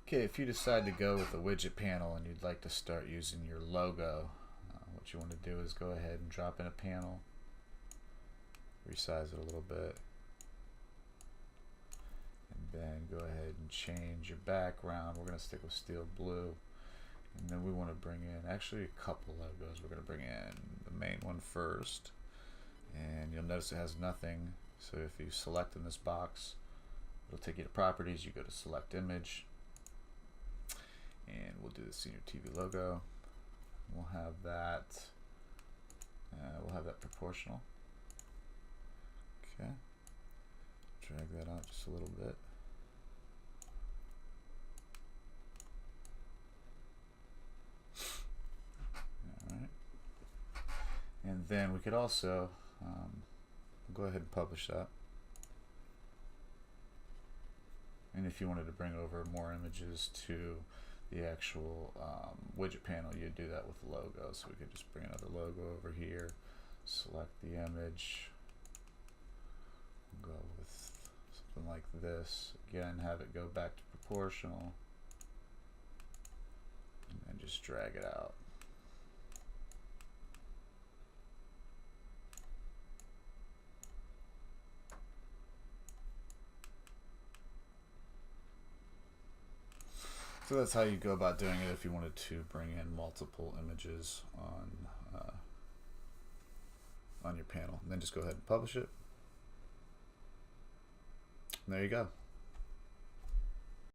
Okay, if you decide to go with the widget panel and you'd like to start using your logo, what you want to do is go ahead and drop in a panel, resize it a little bit, and then go ahead and change your background. We're going to stick with steel blue, and then we want to bring in actually a couple logos. We're going to bring in the main one first, and you'll notice it has nothing. So if you select in this box, it'll take you to properties. You go to select image, and we'll do the SeniorTV logo. We'll have that. Proportional. Okay. Drag that out just a little bit. All right. And then we could also go ahead and publish that. And if you wanted to bring over more images to the actual widget panel, you'd do that with the logo. So we could just bring another logo over here, select the image, go with something like this. Again, have it go back to proportional, and then just drag it out. So that's how you go about doing it if you wanted to bring in multiple images on your panel. And then just go ahead and publish it. And there you go.